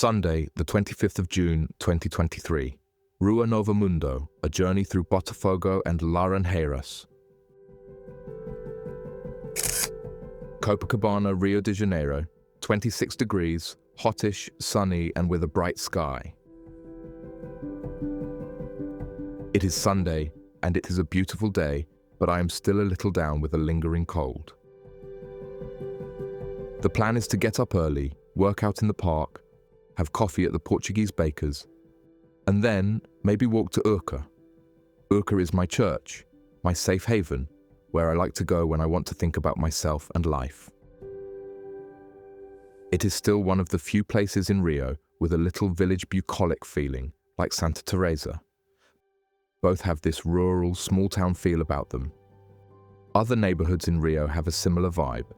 Sunday, the 25th of June, 2023. Rua Nova Mundo, a journey through Botafogo and Laranjeiras. Copacabana, Rio de Janeiro, 26 degrees, hottish, sunny, and with a bright sky. It is Sunday, and it is a beautiful day, but I am still a little down with a lingering cold. The plan is to get up early, work out in the park, have coffee at the Portuguese baker's, and then maybe walk to Urca. Urca is my church, my safe haven, where I like to go when I want to think about myself and life. It is still one of the few places in Rio with a little village bucolic feeling, like Santa Teresa. Both have this rural, small-town feel about them. Other neighborhoods in Rio have a similar vibe.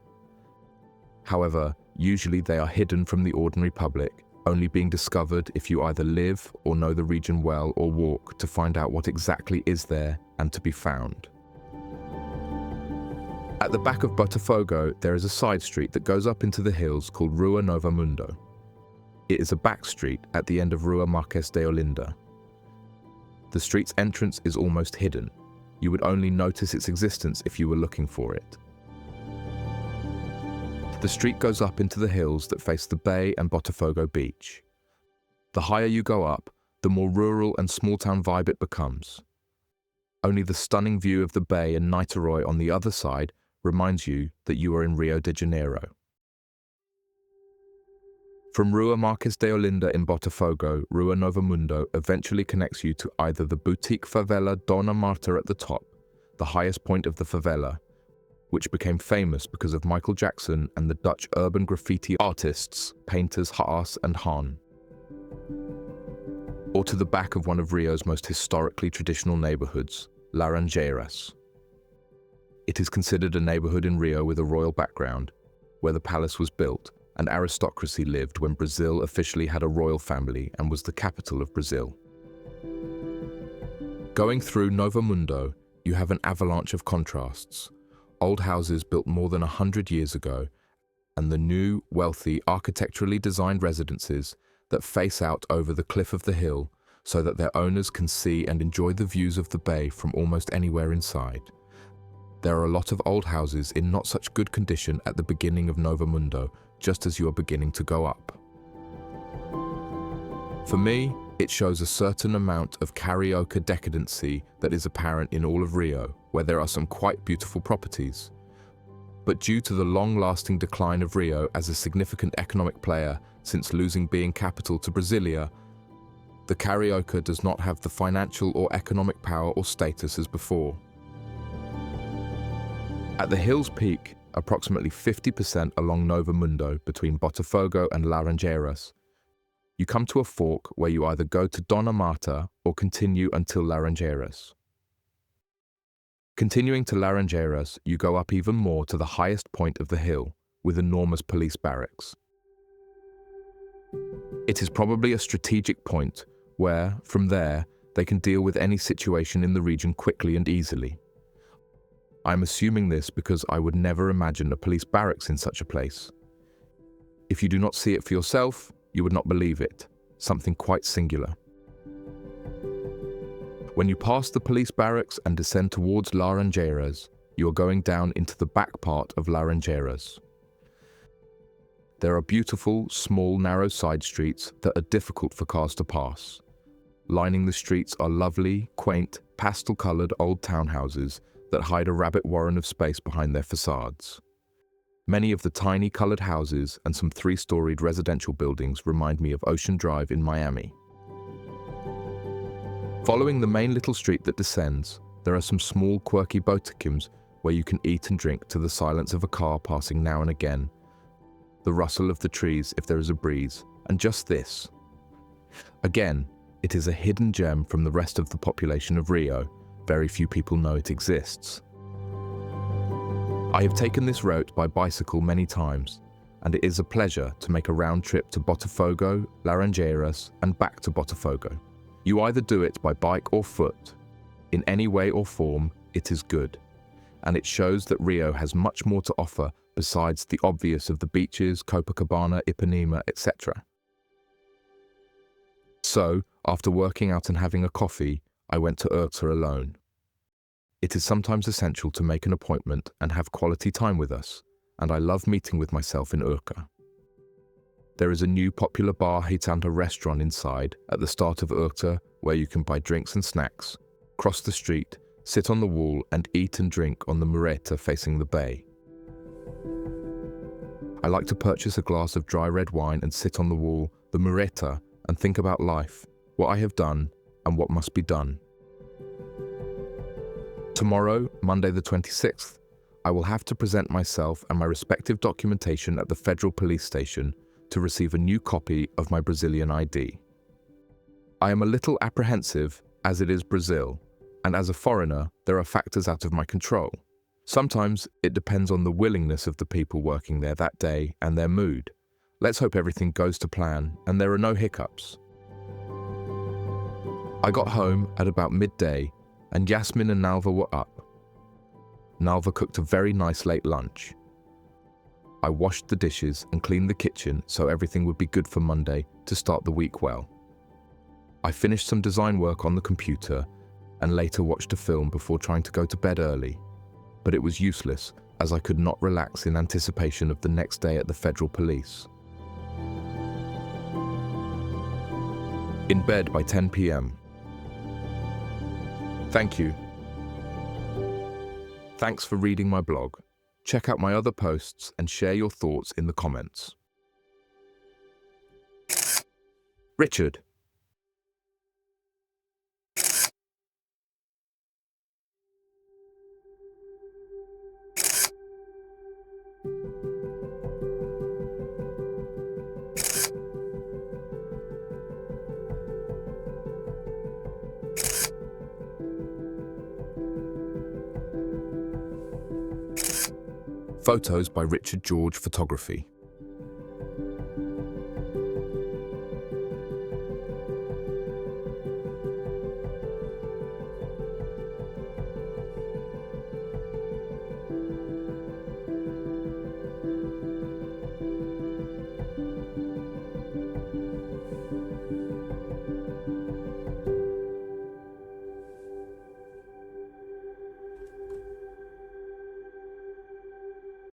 However, usually they are hidden from the ordinary public, only being discovered if you either live or know the region well or walk to find out what exactly is there and to be found. At the back of Botafogo, there is a side street that goes up into the hills called Rua Nova Mundo. It is a back street at the end of Rua Marques de Olinda. The street's entrance is almost hidden. You would only notice its existence if you were looking for it. The street goes up into the hills that face the bay and Botafogo beach. The higher you go up, the more rural and small-town vibe it becomes. Only the stunning view of the bay and Niterói on the other side reminds you that you are in Rio de Janeiro. From Rua Marques de Olinda in Botafogo, Rua Nova Mundo eventually connects you to either the boutique favela Dona Marta at the top, the highest point of the favela, which became famous because of Michael Jackson and the Dutch urban graffiti artists, painters Haas and Han. Or to the back of one of Rio's most historically traditional neighborhoods, Laranjeiras. It is considered a neighborhood in Rio with a royal background, where the palace was built and aristocracy lived when Brazil officially had a royal family and was the capital of Brazil. Going through Nova Mundo, you have an avalanche of contrasts. Old houses built more than 100 years ago, and the new, wealthy, architecturally designed residences that face out over the cliff of the hill so that their owners can see and enjoy the views of the bay from almost anywhere inside. There are a lot of old houses in not such good condition at the beginning of Nova Mundo, just as you are beginning to go up. For me, it shows a certain amount of carioca decadency that is apparent in all of Rio, where there are some quite beautiful properties. But due to the long-lasting decline of Rio as a significant economic player since losing being capital to Brasilia, the carioca does not have the financial or economic power or status as before. At the hill's peak, approximately 50% along Nova Mundo between Botafogo and Laranjeiras, you come to a fork where you either go to Dona Marta or continue until Laranjeiras. Continuing to Laranjeiras, you go up even more to the highest point of the hill, with enormous police barracks. It is probably a strategic point where, from there, they can deal with any situation in the region quickly and easily. I'm assuming this because I would never imagine a police barracks in such a place. If you do not see it for yourself, you would not believe it, something quite singular. When you pass the police barracks and descend towards Laranjeiras, you are going down into the back part of Laranjeiras. There are beautiful, small, narrow side streets that are difficult for cars to pass. Lining the streets are lovely, quaint, pastel-colored old townhouses that hide a rabbit warren of space behind their facades. Many of the tiny colored houses and some 3-storied residential buildings remind me of Ocean Drive in Miami. Following the main little street that descends, there are some small quirky botequins where you can eat and drink to the silence of a car passing now and again, the rustle of the trees if there is a breeze, and just this. Again, it is a hidden gem from the rest of the population of Rio. Very few people know it exists. I have taken this route by bicycle many times, and it is a pleasure to make a round trip to Botafogo, Laranjeiras, and back to Botafogo. You either do it by bike or foot. In any way or form, it is good, and it shows that Rio has much more to offer besides the obvious of the beaches, Copacabana, Ipanema, etc. So, after working out and having a coffee, I went to Urca alone. It is sometimes essential to make an appointment and have quality time with us, and I love meeting with myself in Urca. There is a new popular bar hitanda restaurant inside at the start of Urca where you can buy drinks and snacks, cross the street, sit on the wall and eat and drink on the mureta facing the bay. I like to purchase a glass of dry red wine and sit on the wall, the mureta, and think about life, what I have done and what must be done. Tomorrow, Monday the 26th, I will have to present myself and my respective documentation at the federal police station to receive a new copy of my Brazilian ID. I am a little apprehensive as it is Brazil, and as a foreigner, there are factors out of my control. Sometimes it depends on the willingness of the people working there that day and their mood. Let's hope everything goes to plan and there are no hiccups. I got home at about midday and Yasmin and Nalva were up. Nalva cooked a very nice late lunch. I washed the dishes and cleaned the kitchen so everything would be good for Monday to start the week well. I finished some design work on the computer and later watched a film before trying to go to bed early, but it was useless as I could not relax in anticipation of the next day at the federal police. In bed by 10 p.m. Thank you. Thanks for reading my blog. Check out my other posts and share your thoughts in the comments. Richard. Photos by Richard George Photography.